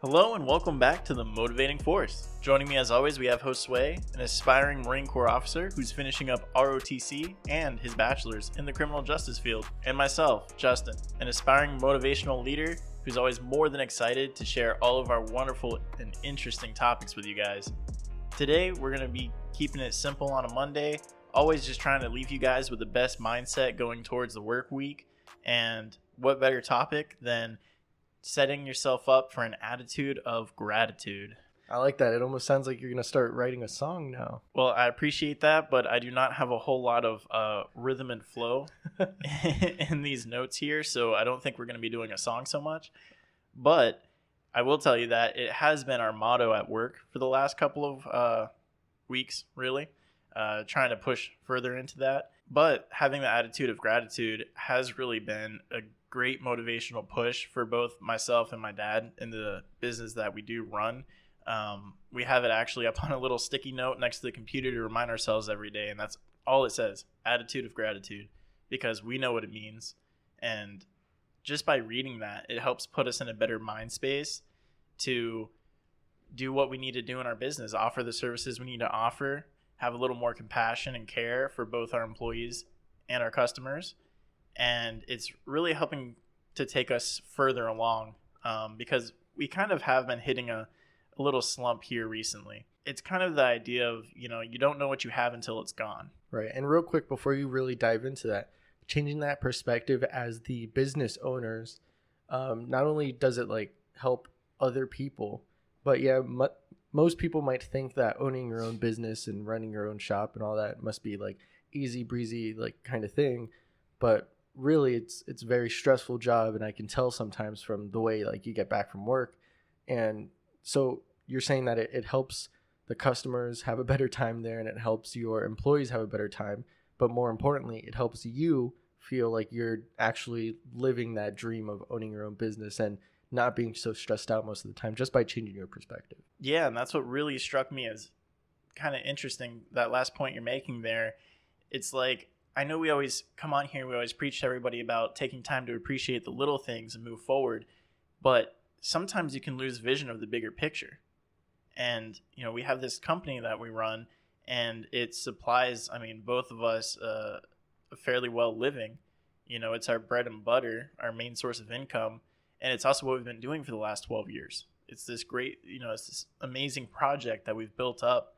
Hello and welcome back to the Motivating Force. Joining me as always, we have Josue, an aspiring Marine Corps officer who's finishing up ROTC and his bachelor's in the criminal justice field, and myself, Justin, an aspiring motivational leader who's always more than excited to share all of our wonderful and interesting topics with you guys. Today, we're going to be keeping it simple on a Monday, always just trying to leave you guys with the best mindset going towards the work week, and what better topic than setting yourself up for an attitude of gratitude. I like that. It almost sounds like you're going to start writing a song now. Well, I appreciate that, but I do not have a whole lot of rhythm and flow in these notes here, so I don't think we're going to be doing a song so much. But I will tell you that it has been our motto at work for the last couple of weeks, really, trying to push further into that. But having the attitude of gratitude has really been a great motivational push for both myself and my dad in the business that we do run. We have it actually up on a little sticky note next to the computer to remind ourselves every day, and that's all it says, attitude of gratitude, because we know what it means. And just by reading that, it helps put us in a better mind space to do what we need to do in our business, offer the services we need to offer, have a little more compassion and care for both our employees and our customers. And it's really helping to take us further along because we kind of have been hitting a little slump here recently. It's kind of the idea of, you don't know what you have until it's gone. Right. And real quick, before you really dive into that, changing that perspective as the business owners, not only does it help other people, but most people might think that owning your own business and running your own shop and all that must be easy breezy, kind of thing. But really it's a very stressful job, and I can tell sometimes from the way you get back from work. And so you're saying that it helps the customers have a better time there, and it helps your employees have a better time, but more importantly it helps you feel like you're actually living that dream of owning your own business and not being so stressed out most of the time, just by changing your perspective. Yeah, and that's what really struck me as kind of interesting, that last point you're making there. It's I know we always come on here, we always preach to everybody about taking time to appreciate the little things and move forward, but sometimes you can lose vision of the bigger picture. And, we have this company that we run, and it supplies, both of us a fairly well living. It's our bread and butter, our main source of income, and it's also what we've been doing for the last 12 years. It's this great, it's this amazing project that we've built up,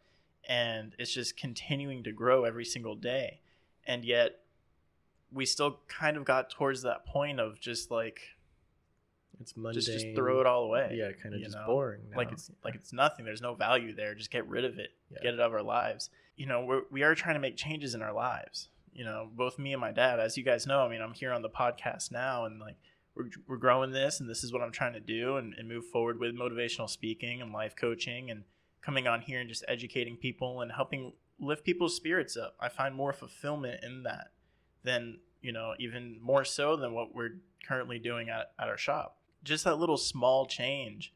and it's just continuing to grow every single day. And yet we still kind of got towards that point of just it's mundane. Just throw it all away. Yeah, kind of just boring now. It's nothing. There's no value there. Just get rid of it. Yeah. Get it out of our lives. We are trying to make changes in our lives. Both me and my dad, as you guys know, I'm here on the podcast now, and we're growing this, and this is what I'm trying to do, and move forward with motivational speaking and life coaching, and coming on here and just educating people and helping lift people's spirits up. I find more fulfillment in that than, even more so than what we're currently doing at our shop. Just that little small change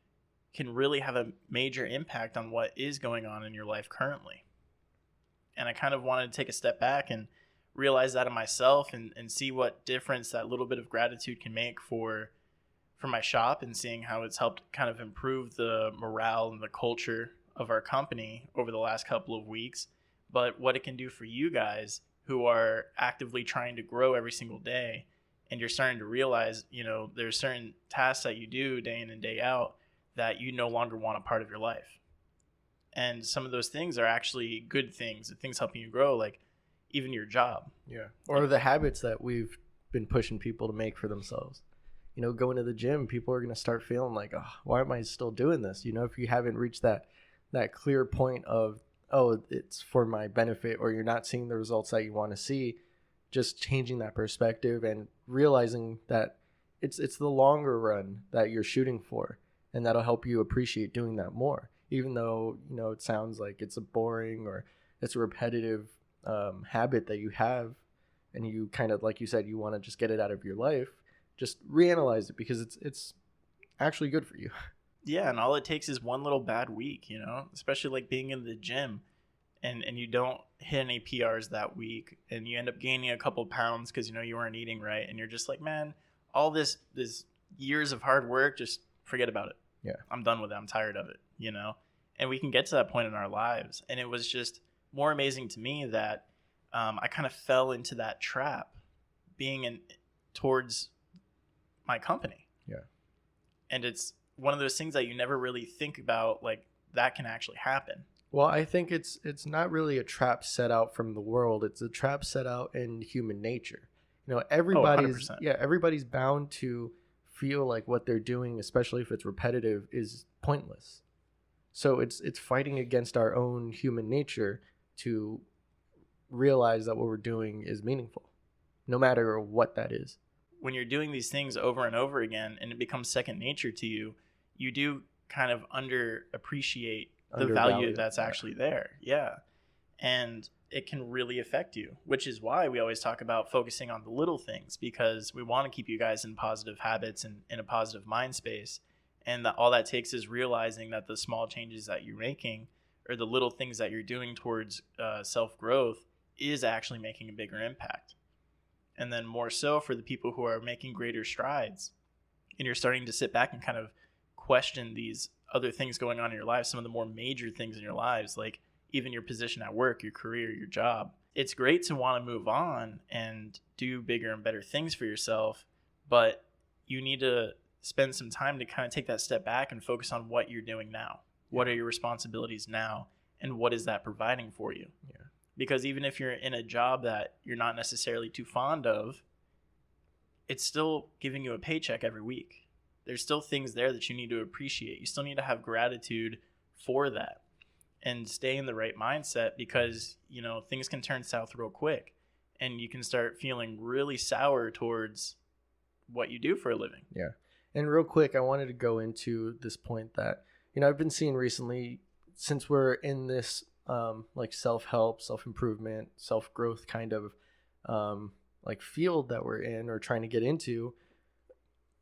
can really have a major impact on what is going on in your life currently. And I kind of wanted to take a step back and realize that in myself, and see what difference that little bit of gratitude can make for my shop, and seeing how it's helped kind of improve the morale and the culture of our company over the last couple of weeks. But what it can do for you guys who are actively trying to grow every single day, and you're starting to realize, there's certain tasks that you do day in and day out that you no longer want a part of your life. And some of those things are actually good things, the things helping you grow, even your job. Yeah. Or the habits that we've been pushing people to make for themselves. Going to the gym, people are going to start feeling oh, why am I still doing this? If you haven't reached that clear point of, oh, it's for my benefit, or you're not seeing the results that you want to see, just changing that perspective and realizing that it's the longer run that you're shooting for, and that'll help you appreciate doing that more, even though, it sounds like it's a boring or it's a repetitive habit that you have, and you kind of, like you said, you want to just get it out of your life. Just reanalyze it, because it's actually good for you. Yeah, and all it takes is one little bad week, especially being in the gym, and you don't hit any PRs that week, and you end up gaining a couple pounds because you weren't eating right, and you're just man, all this years of hard work, just forget about it. Yeah. I'm done with it. I'm tired of it, you know? And we can get to that point in our lives. And it was just more amazing to me that I kind of fell into that trap being towards my company. Yeah. And it's one of those things that you never really think about, like that can actually happen. Well, I think it's not really a trap set out from the world. It's a trap set out in human nature. You know, everybody's bound to feel like what they're doing, especially if it's repetitive, is pointless. So it's fighting against our own human nature to realize that what we're doing is meaningful, no matter what that is. When you're doing these things over and over again and it becomes second nature to you, you do kind of underappreciate the value that's actually there. Yeah. And it can really affect you, which is why we always talk about focusing on the little things, because we want to keep you guys in positive habits and in a positive mind space. And all that takes is realizing that the small changes that you're making or the little things that you're doing towards self-growth is actually making a bigger impact. And then more so for the people who are making greater strides and you're starting to sit back and kind of question these other things going on in your life, some of the more major things in your lives, like even your position at work, your career, your job. It's great to want to move on and do bigger and better things for yourself, but you need to spend some time to kind of take that step back and focus on what you're doing now. What are your responsibilities now? And what is that providing for you? Yeah. Because even if you're in a job that you're not necessarily too fond of, it's still giving you a paycheck every week. There's still things there that you need to appreciate. You still need to have gratitude for that and stay in the right mindset, because, you know, things can turn south real quick and you can start feeling really sour towards what you do for a living. Yeah. And real quick, I wanted to go into this point that, you know, I've been seeing recently, since we're in this like self-help, self-improvement, self-growth kind of like field that we're in or trying to get into.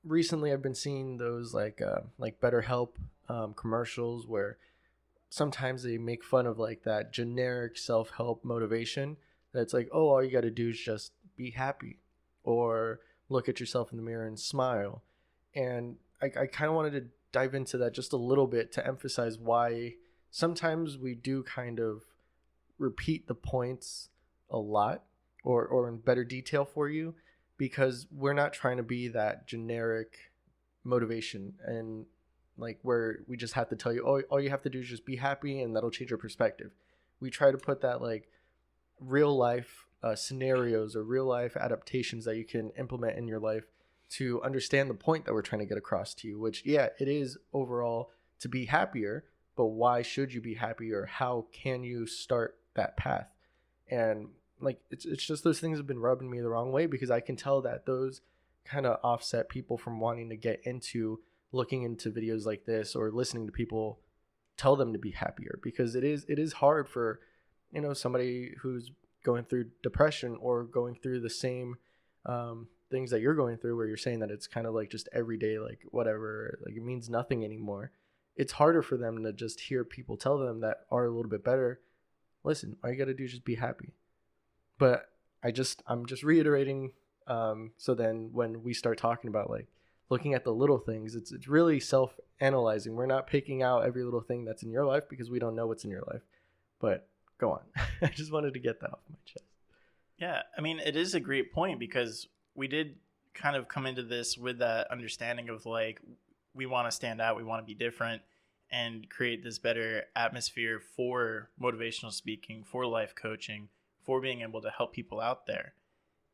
Recently, I've been seeing those like BetterHelp commercials where sometimes they make fun of like that generic self-help motivation that's like, oh, all you got to do is just be happy or look at yourself in the mirror and smile. And I kind of wanted to dive into that just a little bit to emphasize why sometimes we do kind of repeat the points a lot or in better detail for you, because we're not trying to be that generic motivation and like where we just have to tell you, oh, all you have to do is just be happy and that'll change your perspective. We try to put that like real life scenarios or real life adaptations that you can implement in your life to understand the point that we're trying to get across to you, which, yeah, it is overall to be happier, but why should you be happier? How can you start that path? And like, it's just those things have been rubbing me the wrong way, because I can tell that those kind of offset people from wanting to get into looking into videos like this or listening to people tell them to be happier, because it is hard for, you know, somebody who's going through depression or going through the same things that you're going through, where you're saying that it's kind of like just everyday, like whatever, like it means nothing anymore. It's harder for them to just hear people tell them that are a little bit better, listen, all you got to do is just be happy. But I'm just reiterating. So then when we start talking about like looking at the little things, it's really self-analyzing. We're not picking out every little thing that's in your life because we don't know what's in your life. But go on. I just wanted to get that off my chest. Yeah, I mean, it is a great point, because we did kind of come into this with that understanding of like, we want to stand out, we want to be different, and create this better atmosphere for motivational speaking, for life coaching, for being able to help people out there.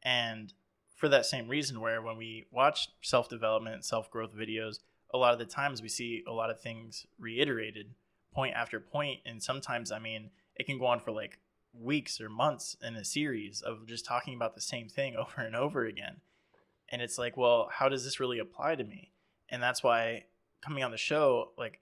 And for that same reason, where when we watch self-development, self-growth videos, a lot of the times we see a lot of things reiterated point after point. And sometimes, I mean, it can go on for like weeks or months in a series of just talking about the same thing over and over again. And it's like, well, how does this really apply to me? And that's why coming on the show, like,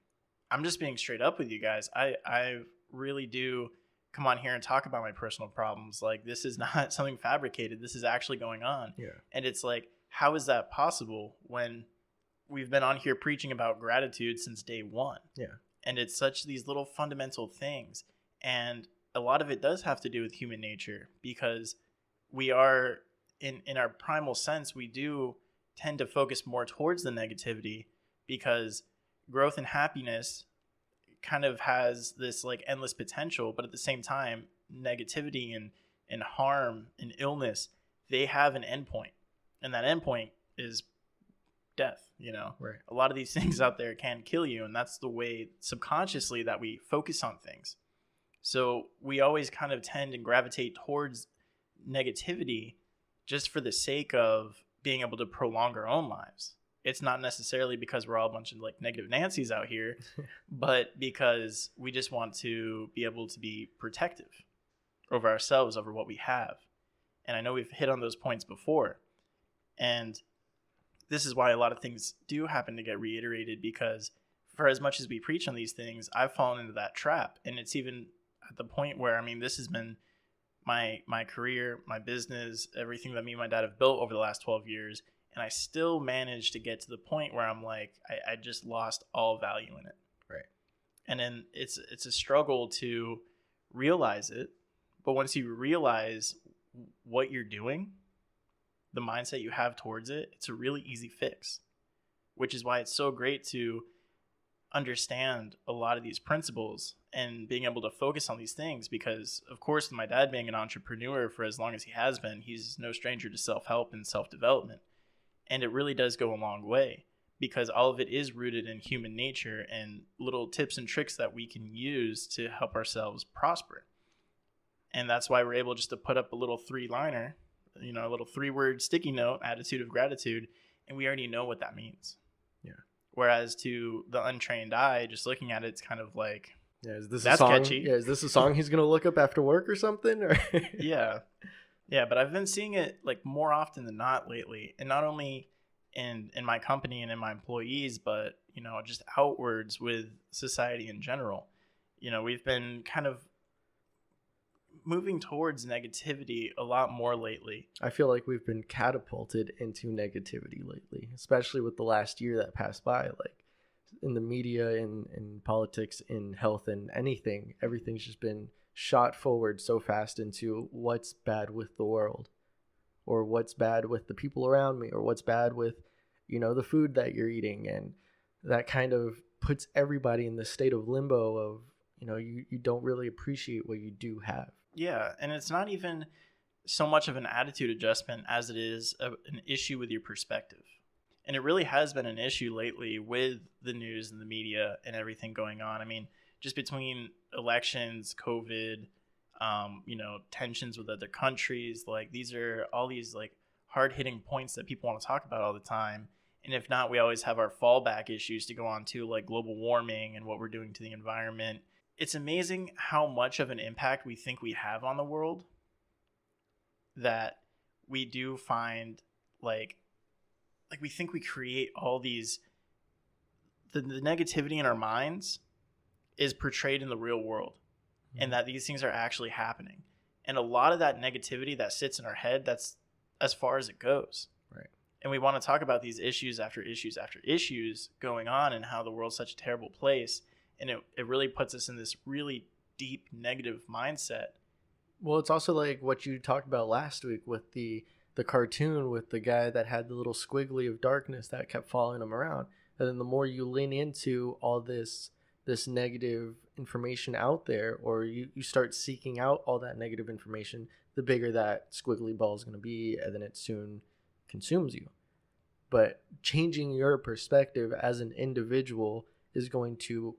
I'm just being straight up with you guys. I really do come on here and talk about my personal problems. Like, this is not something fabricated. This is actually going on. Yeah. And it's like, how is that possible when we've been on here preaching about gratitude since day one? Yeah. And it's such these little fundamental things. And a lot of it does have to do with human nature, because we are in our primal sense, we do tend to focus more towards the negativity, because growth and happiness kind of has this like endless potential, but at the same time, negativity and harm and illness, they have an endpoint, and that endpoint is death. Right. A lot of these things out there can kill you, and that's the way subconsciously that we focus on things. So we always kind of tend and gravitate towards negativity just for the sake of being able to prolong our own lives. It's not necessarily because we're all a bunch of like negative Nancy's out here, but because we just want to be able to be protective over ourselves, over what we have. And I know we've hit on those points before. And this is why a lot of things do happen to get reiterated, because for as much as we preach on these things, I've fallen into that trap. And it's even at the point where, I mean, this has been my career, my business, everything that me and my dad have built over the last 12 years. And I still managed to get to the point where I'm like, I just lost all value in it. Right. And then it's a struggle to realize it. But once you realize what you're doing, the mindset you have towards it, it's a really easy fix, which is why it's so great to understand a lot of these principles and being able to focus on these things. Because of course, my dad being an entrepreneur for as long as he has been, he's no stranger to self-help and self-development. And it really does go a long way, because all of it is rooted in human nature and little tips and tricks that we can use to help ourselves prosper. And that's why we're able just to put up a little 3-liner, a little 3-word sticky note, attitude of gratitude, and we already know what that means. Yeah. Whereas to the untrained eye, just looking at it, it's kind of like, is this that's a song? catchy. Yeah, is this a song he's gonna look up after work or something? Or Yeah, but I've been seeing it like more often than not lately, and not only in my company and in my employees, but just outwards with society in general. We've been kind of moving towards negativity a lot more lately. I feel like we've been catapulted into negativity lately, especially with the last year that passed by. Like in the media, in politics, in health, and anything, everything's just been shot forward so fast into what's bad with the world, or what's bad with the people around me, or what's bad with the food that you're eating. And that kind of puts everybody in this state of limbo of you don't really appreciate what you do have. Yeah, and it's not even so much of an attitude adjustment as it is an issue with your perspective. And it really has been an issue lately with the news and the media and everything going on. I mean, just between elections, COVID, tensions with other countries, like these are all these like hard-hitting points that people want to talk about all the time. And if not, we always have our fallback issues to go on to, like global warming and what we're doing to the environment. It's amazing how much of an impact we think we have on the world, that we do find like we think we create all these, the negativity in our minds is portrayed in the real world, and that these things are actually happening. And a lot of that negativity that sits in our head, that's as far as it goes. Right. And we want to talk about these issues after issues after issues going on, and how the world's such a terrible place. And it really puts us in this really deep negative mindset. Well, it's also like what you talked about last week with the cartoon with the guy that had the little squiggly of darkness that kept following him around. And then the more you lean into all this negative information out there, or you start seeking out all that negative information, the bigger that squiggly ball is going to be, and then it soon consumes you. But changing your perspective as an individual is going to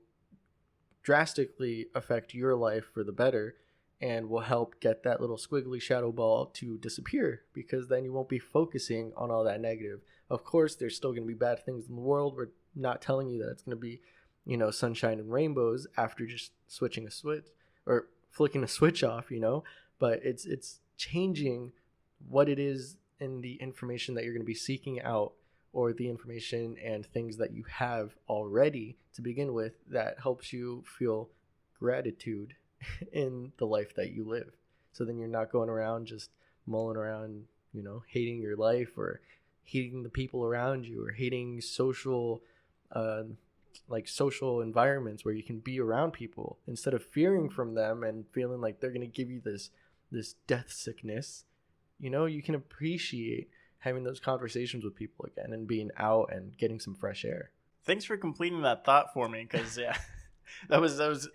drastically affect your life for the better, and will help get that little squiggly shadow ball to disappear, because then you won't be focusing on all that negative. Of course, there's still going to be bad things in the world. We're not telling you that it's going to be, sunshine and rainbows after just switching a switch or flicking a switch off, but it's changing what it is in the information that you're going to be seeking out, or the information and things that you have already to begin with that helps you feel gratitude in the life that you live. So then you're not going around just mulling around, hating your life, or hating the people around you, or hating social environments where you can be around people, instead of fearing from them and feeling like they're going to give you this death sickness. You can appreciate having those conversations with people again, and being out and getting some fresh air. Thanks for completing that thought for me, because yeah, that was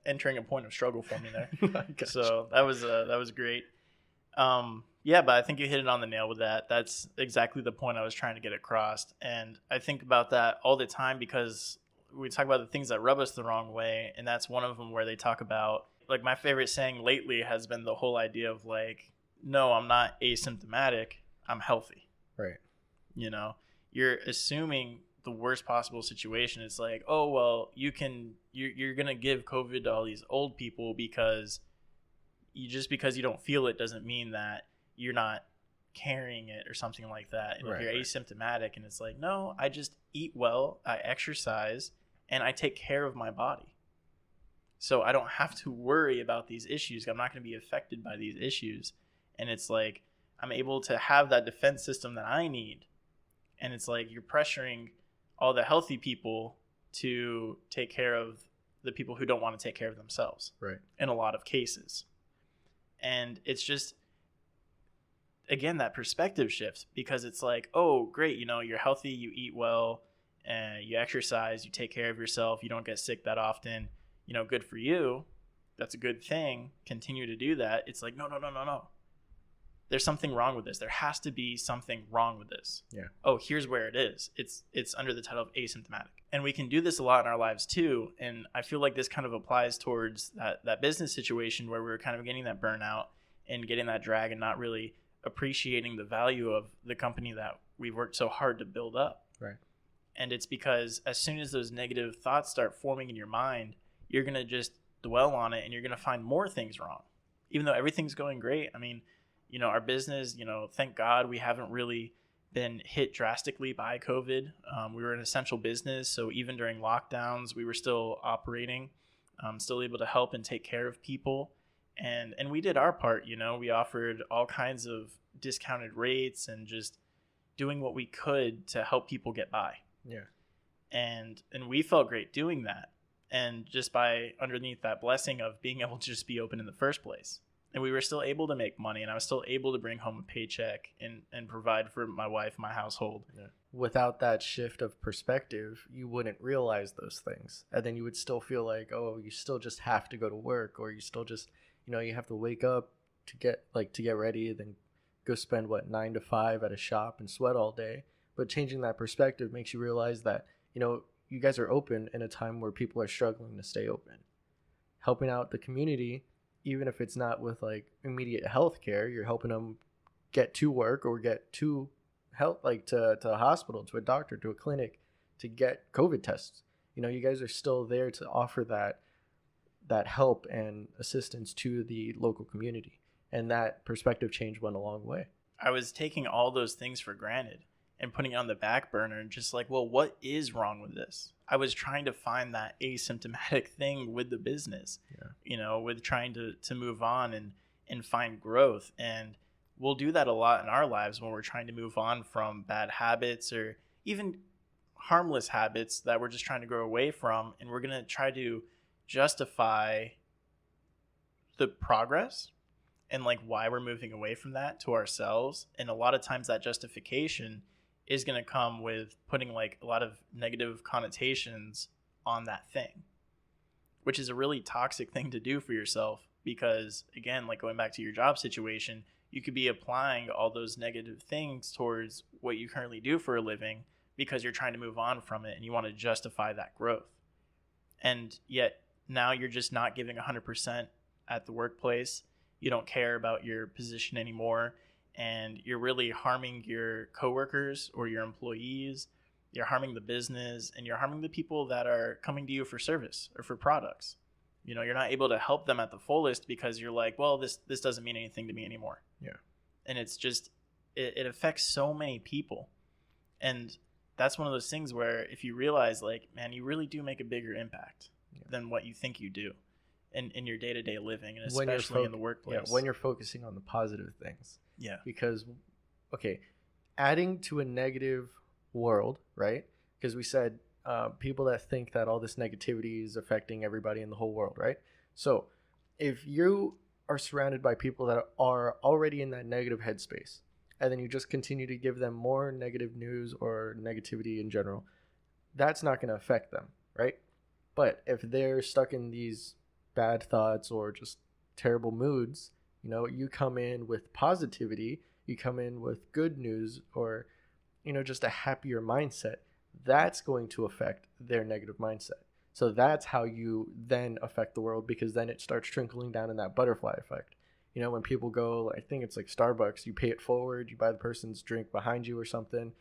entering a point of struggle for me there. So that was great. Yeah, but I think you hit it on the nail with that. That's exactly the point I was trying to get across. And I think about that all the time, because we talk about the things that rub us the wrong way. And that's one of them, where they talk about, like, my favorite saying lately has been the whole idea of like, no, I'm not asymptomatic, I'm healthy. Right. You know, you're assuming the worst possible situation. It's like, oh, well, you're going to give COVID to all these old people because you don't feel it doesn't mean that you're not carrying it or something like that. And if you're asymptomatic, and it's like, no, I just eat well, I exercise, and I take care of my body. So I don't have to worry about these issues. I'm not going to be affected by these issues. And it's like, I'm able to have that defense system that I need. And it's like, you're pressuring all the healthy people to take care of the people who don't want to take care of themselves. Right. In a lot of cases. And it's just, again, that perspective shift, because it's like, oh, great, you're healthy, you eat well, and you exercise, you take care of yourself, you don't get sick that often, good for you. That's a good thing. Continue to do that. It's like, no. There's something wrong with this. There has to be something wrong with this. Yeah. Oh, here's where it is. It's under the title of asymptomatic. And we can do this a lot in our lives too. And I feel like this kind of applies towards that business situation where we're kind of getting that burnout and getting that drag and not really appreciating the value of the company that we've worked so hard to build up. Right. And it's because as soon as those negative thoughts start forming in your mind, you're going to just dwell on it, and you're going to find more things wrong, even though everything's going great. I mean, our business, thank God we haven't really been hit drastically by COVID. We were an essential business, so even during lockdowns, we were still operating, still able to help and take care of people. And we did our part. We offered all kinds of discounted rates and just doing what we could to help people get by. Yeah. And we felt great doing that. And just by underneath that blessing of being able to just be open in the first place. And we were still able to make money, and I was still able to bring home a paycheck and provide for my wife, my household. Yeah. Without that shift of perspective, you wouldn't realize those things. And then you would still feel like, oh, you still just have to go to work, or you still just, you have to wake up to get ready, then go spend 9 to 5 at a shop and sweat all day. But changing that perspective makes you realize that, you guys are open in a time where people are struggling to stay open. Helping out the community, even if it's not with immediate health care, you're helping them get to work or get to health, to a hospital, to a doctor, to a clinic, to get COVID tests. You guys are still there to offer that help and assistance to the local community. And that perspective change went a long way. I was taking all those things for granted and putting it on the back burner and just like, well, what is wrong with this? I was trying to find that asymptomatic thing with the business, with trying to move on and find growth. And we'll do that a lot in our lives when we're trying to move on from bad habits or even harmless habits that we're just trying to grow away from. And we're going to try to justify the progress and why we're moving away from that to ourselves. And a lot of times that justification is going to come with putting a lot of negative connotations on that thing, which is a really toxic thing to do for yourself. Because again, going back to your job situation, you could be applying all those negative things towards what you currently do for a living because you're trying to move on from it and you want to justify that growth. And yet now you're just not giving 100% at the workplace. You don't care about your position anymore. And you're really harming your coworkers or your employees. You're harming the business, and you're harming the people that are coming to you for service or for products. You're not able to help them at the fullest because you're like, well, this doesn't mean anything to me anymore. Yeah. And it's just, it affects so many people. And that's one of those things where if you realize, man, you really do make a bigger impact than what you think you do in your day-to-day living, and especially in the workplace. Yeah, when you're focusing on the positive things. Yeah. Because, adding to a negative world, right? Because we said people that think that all this negativity is affecting everybody in the whole world, right? So if you are surrounded by people that are already in that negative headspace, and then you just continue to give them more negative news or negativity in general, that's not going to affect them, right? But if they're stuck in these bad thoughts or just terrible moods, you know, you come in with positivity, you come in with good news, or, you know, just a happier mindset, that's going to affect their negative mindset. So that's how you then affect the world, because then it starts trickling down in that butterfly effect. You know, when people go, I think it's like Starbucks, you pay it forward, you buy the person's drink behind you or something.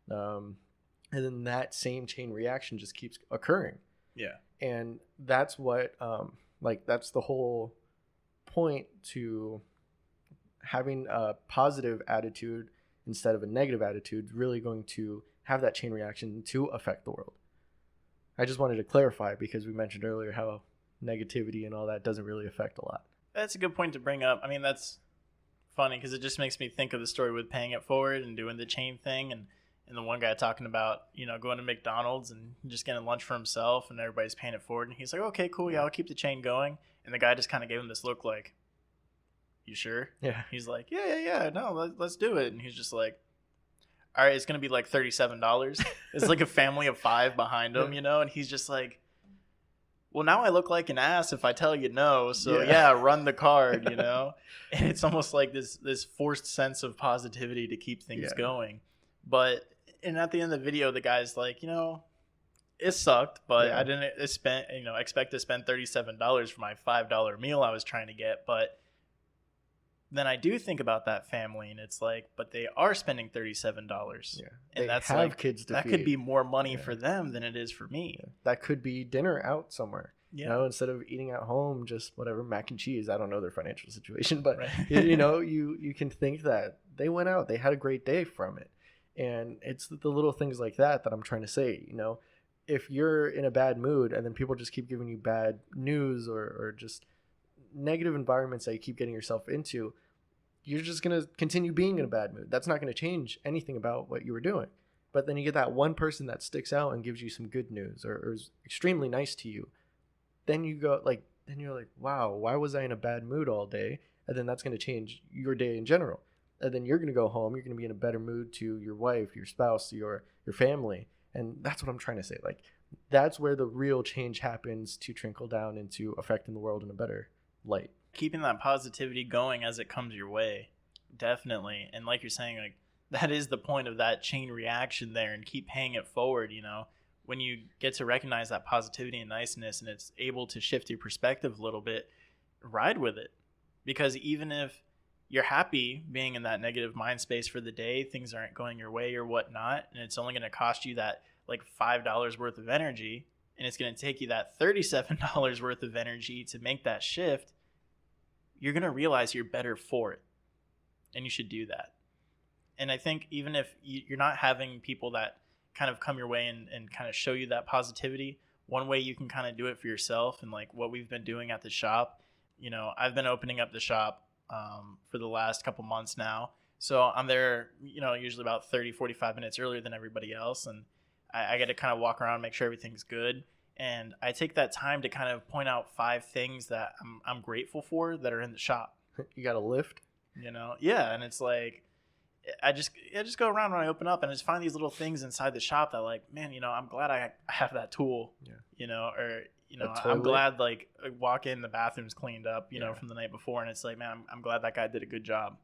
And then that same chain reaction just keeps occurring. Yeah. And that's what, that's the whole point to having a positive attitude instead of a negative attitude, really going to have that chain reaction to affect the world. I just wanted to clarify, because we mentioned earlier how negativity and all that doesn't really affect a lot. That's a good point to bring up. I mean, that's funny because it just makes me think of the story with paying it forward and doing the chain thing, and the one guy talking about, you know, going to McDonald's and just getting lunch for himself and everybody's paying it forward, and he's like, okay, cool, yeah, I'll keep the chain going. And the guy just kind of gave him this look like, you sure? Yeah. He's like, yeah, no, let's do it. And he's just like, all right, it's going to be like $37. It's like a family of 5 behind him, you know? And he's just like, well, now I look like an ass if I tell you no. So yeah, run the card, you know? And it's almost like this forced sense of positivity to keep things going. But, and at the end of the video, the guy's like, you know, it sucked, but I didn't expect to spend $37 for my $5 meal I was trying to get. But then I do think about that family, and it's like, but they are spending $37. Yeah. And they that's have like, kids to that feed. could be more money for them than it is for me. Yeah. That could be dinner out somewhere. Yeah. You know, instead of eating at home, just whatever, mac and cheese. I don't know their financial situation, but you know, you can think that they went out, they had a great day from it. And it's the little things like that I'm trying to say. You know, if you're in a bad mood and then people just keep giving you bad news or just negative environments that you keep getting yourself into, you're just going to continue being in a bad mood. That's not going to change anything about what you were doing. But then you get that one person that sticks out and gives you some good news or is extremely nice to you. Then you go like, then you're like, wow, why was I in a bad mood all day? And then that's going to change your day in general. And then you're going to go home. You're going to be in a better mood to your wife, your spouse, your family. And that's what I'm trying to say. Like, that's where the real change happens to trickle down into affecting the world in a better light. Keeping that positivity going as it comes your way. Definitely. And like you're saying, like, that is the point of that chain reaction there, and keep paying it forward, you know. When you get to recognize that positivity and niceness and it's able to shift your perspective a little bit, ride with it. Because even if you're happy being in that negative mind space for the day, things aren't going your way or whatnot, and it's only going to cost you that like $5 worth of energy, and it's going to take you that $37 worth of energy to make that shift, you're going to realize you're better for it. And you should do that. And I think even if you're not having people that kind of come your way and kind of show you that positivity, one way you can kind of do it for yourself, and like what we've been doing at the shop, you know, I've been opening up the shop for the last couple months now. So I'm there, you know, usually about 30, 45 minutes earlier than everybody else. And I get to kind of walk around, make sure everything's good. And I take that time to kind of point out 5 things that I'm grateful for that are in the shop. You got a lift? You know? Yeah. And it's like, I just go around when I open up and I just find these little things inside the shop that, like, man, you know, I'm glad I have that tool, you know, or, you know, I'm glad, like, I walk in, the bathroom's cleaned up, you know, from the night before. And it's like, man, I'm glad that guy did a good job,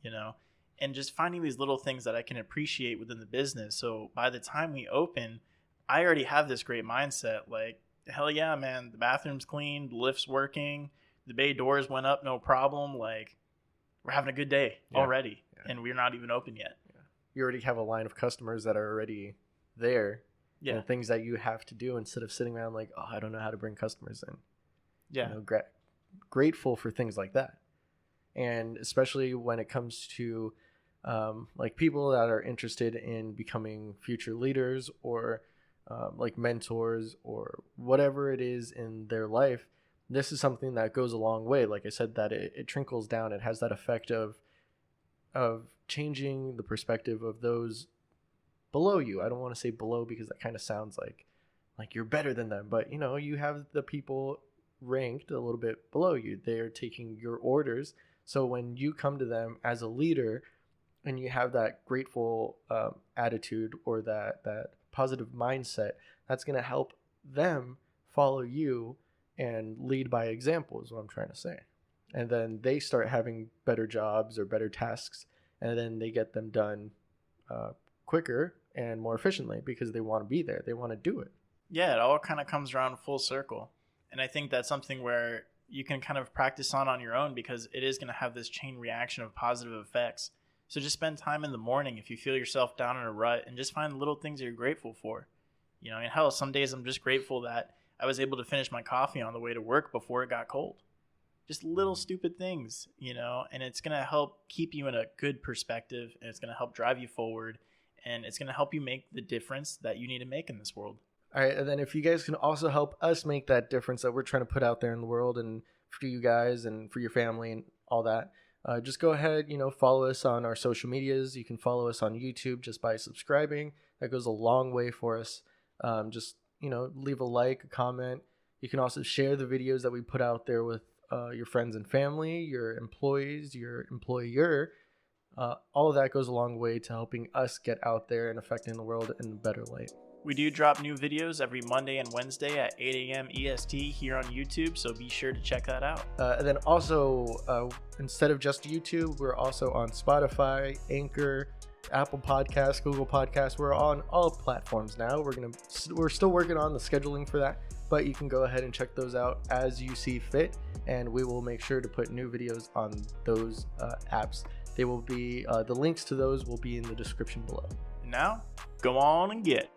you know, and just finding these little things that I can appreciate within the business. So by the time we open, I already have this great mindset. Like, hell yeah, man, the bathroom's clean, the lift's working, the bay doors went up, no problem. Like, we're having a good day already. And we're not even open yet. You already have a line of customers that are already there. Yeah. And things that you have to do instead of sitting around like, oh, I don't know how to bring customers in. Yeah. You know, grateful for things like that. And especially when it comes to like people that are interested in becoming future leaders or like mentors or whatever it is in their life, this is something that goes a long way. Like I said, that it trickles down. It has that effect of changing the perspective of those below you. I don't want to say below because that kind of sounds like you're better than them, but you know, you have the people ranked a little bit below you. They're taking your orders. So when you come to them as a leader and you have that grateful attitude or that positive mindset, That's going to help them follow you and lead by example is what I'm trying to say. And then they start having better jobs or better tasks, and then they get them done quicker and more efficiently because they want to be there. They want to do it. Yeah, it all kind of comes around full circle. And I think that's something where you can kind of practice on your own, because it is going to have this chain reaction of positive effects. So just spend time in the morning if you feel yourself down in a rut, and just find little things that you're grateful for. You know, I mean, hell, some days I'm just grateful that I was able to finish my coffee on the way to work before it got cold. Just little stupid things, you know, and it's going to help keep you in a good perspective, and it's going to help drive you forward, and it's going to help you make the difference that you need to make in this world. All right. And then if you guys can also help us make that difference that we're trying to put out there in the world, and for you guys and for your family and all that, just go ahead, follow us on our social medias. You can follow us on YouTube just by subscribing. That goes a long way for us. Just, leave a like, a comment. You can also share the videos that we put out there with your friends and family, your employees, your employer. All of that goes a long way to helping us get out there and affecting the world in a better light. We do drop new videos every Monday and Wednesday at 8 a.m. EST here on YouTube, so be sure to check that out. And then also, instead of just YouTube, we're also on Spotify, Anchor, Apple Podcasts, Google Podcasts. We're on all platforms now. We're still working on the scheduling for that, but you can go ahead and check those out as you see fit, and we will make sure to put new videos on those apps. They will be the links to those will be in the description below. And now, go on and get.